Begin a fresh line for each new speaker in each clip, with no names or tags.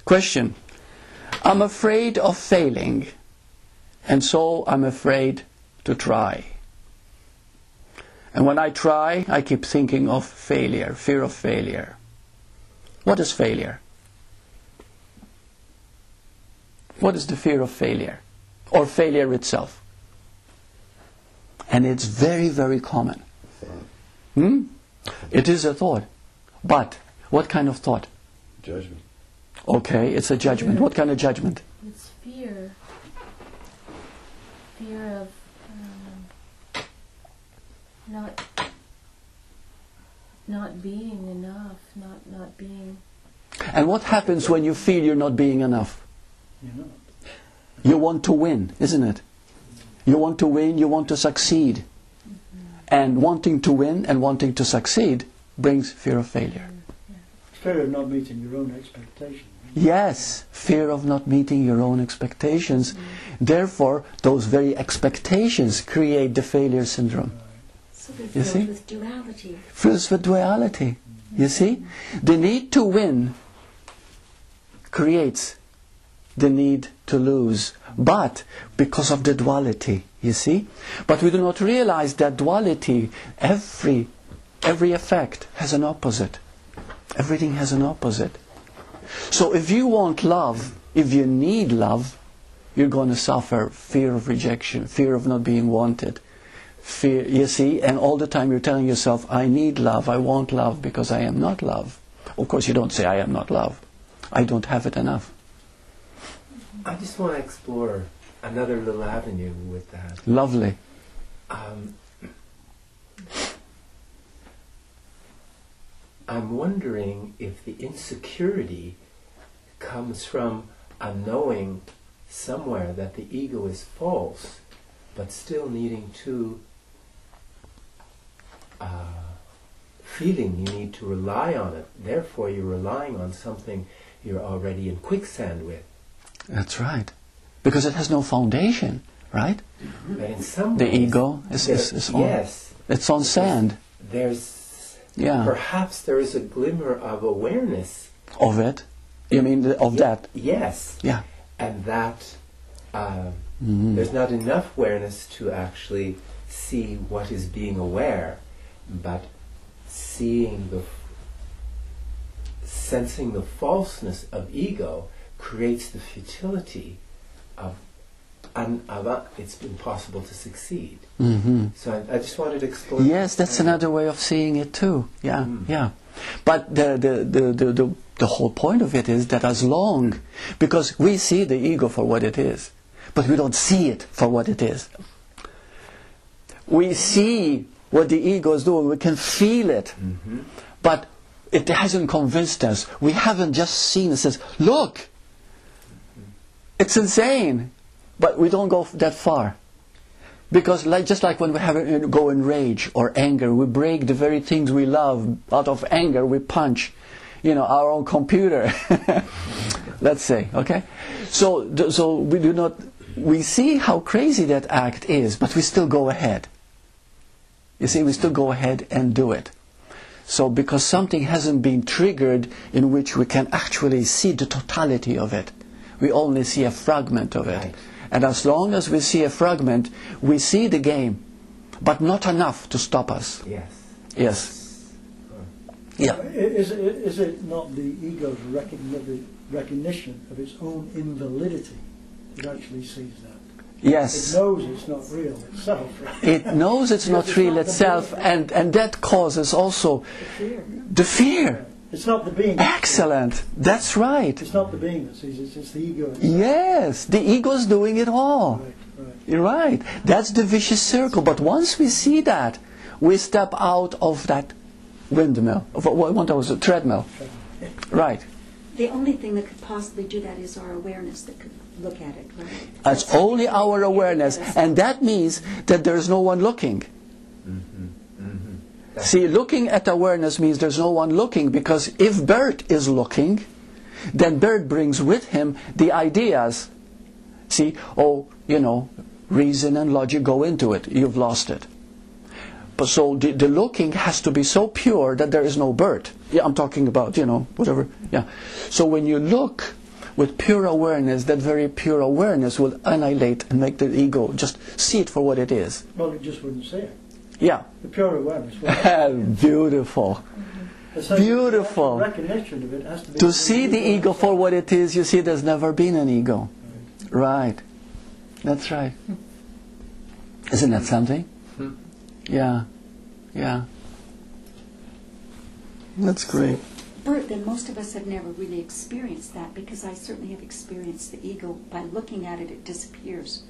Question. I'm afraid of failing, and so I'm afraid to try. And when I try, I keep thinking of failure, fear of failure. What is failure? What is the fear of failure? Or failure itself? And it's very, very common. It is a thought. But what kind of thought?
Judgment.
Okay, it's a judgment. What kind of judgment?
It's fear. Fear of not being enough, not being.
And what happens when you feel you're not being enough?
You're not.
You want to win, isn't it? You want to win, you want to succeed. And wanting to win and wanting to succeed brings fear of failure.
Fear of not meeting your own expectations.
Yes, fear of not meeting your own expectations. Therefore, those very expectations create the failure syndrome.
So they're filled with duality.
Filled with duality. You see? The need to win creates the need to lose. But because of the duality, you see? But we do not realize that duality, every effect has an opposite. Everything has an opposite. So if you want love, if you need love, you're going to suffer fear of rejection, fear of not being wanted. Fear, you see, and all the time you're telling yourself, I need love, I want love because I am not love. Of course you don't say I am not love. I don't have it enough.
I just want to explore another little avenue with that.
Lovely.
I'm wondering if the insecurity comes from a knowing somewhere that the ego is false, but still needing to feeling you need to rely on it. Therefore you're relying on something you're already in quicksand with.
That's right. Because it has no foundation, right?
But in some
the
ways,
ego is on,
yes,
it's on sand.
Perhaps there is a glimmer of awareness
of it. You mean of that?
Yes.
Yeah.
And that there's not enough awareness to actually see what is being aware, but sensing the falseness of ego creates the futility of it's impossible to succeed. So I just wanted to explore.
Yes, that's another way of seeing it too. Yeah, yeah. But the whole point of it is that as long, because we see the ego for what it is, but we don't see it for what it is. We see what the ego is doing, we can feel it, but it hasn't convinced us. We haven't just seen it, says, look, it's insane, but we don't go that far. Because just like when we go in rage or anger, we break the very things we love. Out of anger, we punch, our own computer. Let's say, okay? So we see how crazy that act is, but we still go ahead. You see, we still go ahead and do it. So because something hasn't been triggered in which we can actually see the totality of it, we only see a fragment of it. Right. And as long as we see a fragment, we see the game, but not enough to stop us.
Yes.
Yes. Yeah.
Is it not the ego's recognition of its own invalidity that actually sees that?
Yes.
It knows it's not real itself.
It knows it's not real itself, and that causes also the fear.
It's not the being.
Excellent. That's right.
It's not the being that sees it, it's the ego itself.
Yes, the ego is doing it all.
Right.
You're right. That's the vicious circle. But once we see that, we step out of that windmill. What was a treadmill. Right.
The only thing that could possibly do that is our awareness that could look at it, right?
That's only our awareness. And that means that there's no one looking. See, looking at awareness means there's no one looking, because if Burt is looking, then Burt brings with him the ideas. See, reason and logic go into it. You've lost it. But so the looking has to be so pure that there is no Burt. Yeah, I'm talking about, whatever. Yeah. So when you look, with pure awareness, that very pure awareness will annihilate and make the ego just see it for what it is.
Well, it just wouldn't see it.
Yeah.
The pure awareness. Wouldn't
Beautiful.
so
Beautiful.
The recognition of it has to be.
To see the ego for what it is, you see there's never been an ego. Right. That's right. Isn't that something? Yeah. Yeah. That's great.
Burt, then most of us have never really experienced that, because I certainly have experienced the ego. By looking at it, it disappears.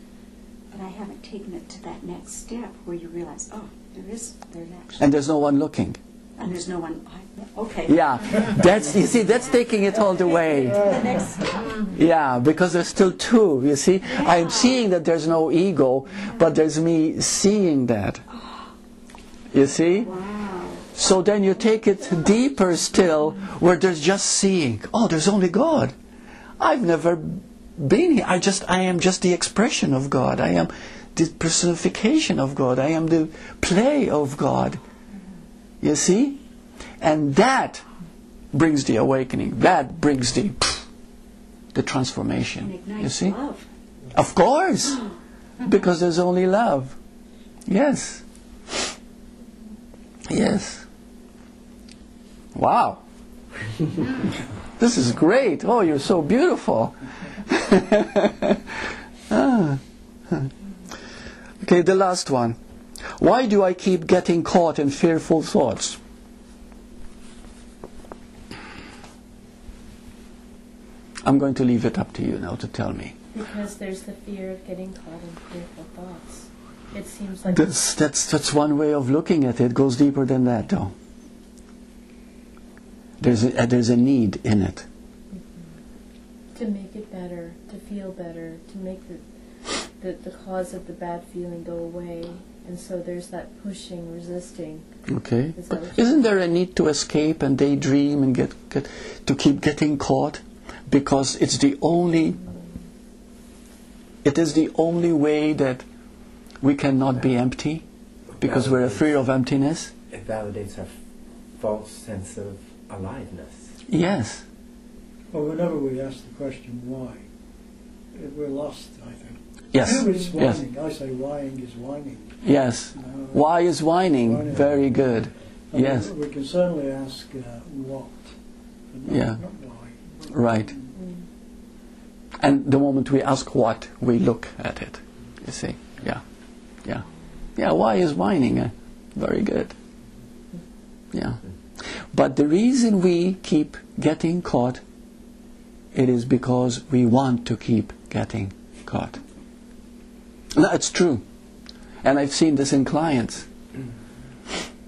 But I haven't taken it to that next step where you realize, oh, there's actually...
And there's no one looking.
And there's no one... Okay.
Yeah. That's, you see, that's taking it all the way.
The next...
Yeah, because there's still two, you see.
Yeah.
I'm seeing that there's no ego, but there's me seeing that. You see?
Wow.
So then you take it deeper still, where there's just seeing. Oh, there's only God. I've never been here. I am just the expression of God. I am the personification of God. I am the play of God. You see? And that brings the awakening. That brings the transformation.
And ignites
you see?
love.
Of course. Because there's only love. Yes. Yes. Wow. This is great. Oh, you're so beautiful. Okay, the last one. Why do I keep getting caught in fearful thoughts? I'm going to leave it up to you now to tell me.
Because there's the fear of getting caught in fearful thoughts. It seems like...
That's one way of looking at it. It goes deeper than that, though. There's a need in it.
To make it better, to feel better, to make the cause of the bad feeling go away. And so there's that pushing, resisting.
Okay. But isn't there a need to escape and daydream and get to keep getting caught? Because it is the only way that we cannot be empty, because we're afraid of emptiness.
It validates our false sense of aliveness.
Yes.
Well, whenever we ask the question why, we're lost, I think.
Yes.
It's
Yes.
whining. I say whining is whining.
Yes. Why is whining? Very good.
And
Yes.
We can certainly ask what, but
Yeah.
not why.
Right. And the moment we ask what, we look at it. You see? Yeah. Yeah. Yeah, why is whining? Very good. Yeah. But the reason we keep getting caught, it is because we want to keep getting caught. No, it's true. And I've seen this in clients.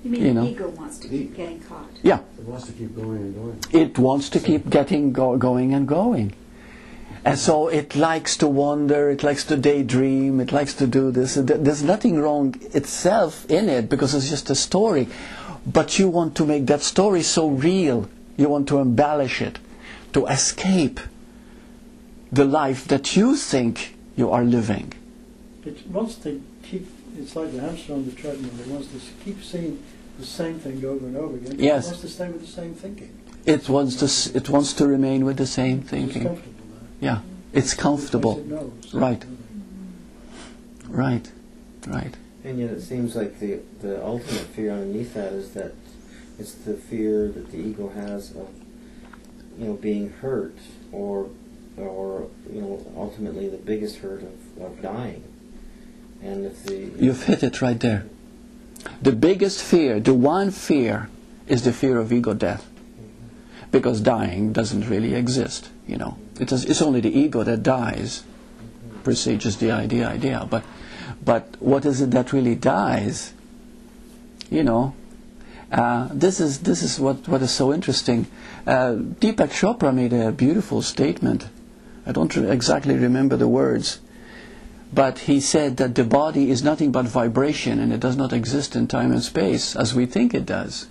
You mean
You
the
know.
ego wants to keep getting caught?
Yeah.
It wants to keep going and going.
It wants to keep getting going and going. And so it likes to wander, it likes to daydream, it likes to do this. There's nothing wrong itself in it, because it's just a story. But you want to make that story so real. You want to embellish it, to escape the life that you think you are living.
It wants to keep, it's like the hamster on the treadmill. It wants to keep seeing the same thing over and over again.
Yes.
It wants to stay with the same thinking.
It wants to remain with the same
It's
thinking.
comfortable there.
Yeah, it's comfortable.
It knows.
Right. Right. Right.
And yet it seems like the ultimate fear underneath that is that it's the fear that the ego has of, being hurt, or ultimately the biggest hurt of dying. And if
You've hit it right there. The biggest fear, the one fear, is the fear of ego death. Because dying doesn't really exist, It's only the ego that dies, per se, just the idea. But what is it that really dies? This is what is so interesting. Deepak Chopra made a beautiful statement. I don't exactly remember the words, but he said that the body is nothing but vibration, and it does not exist in time and space as we think it does.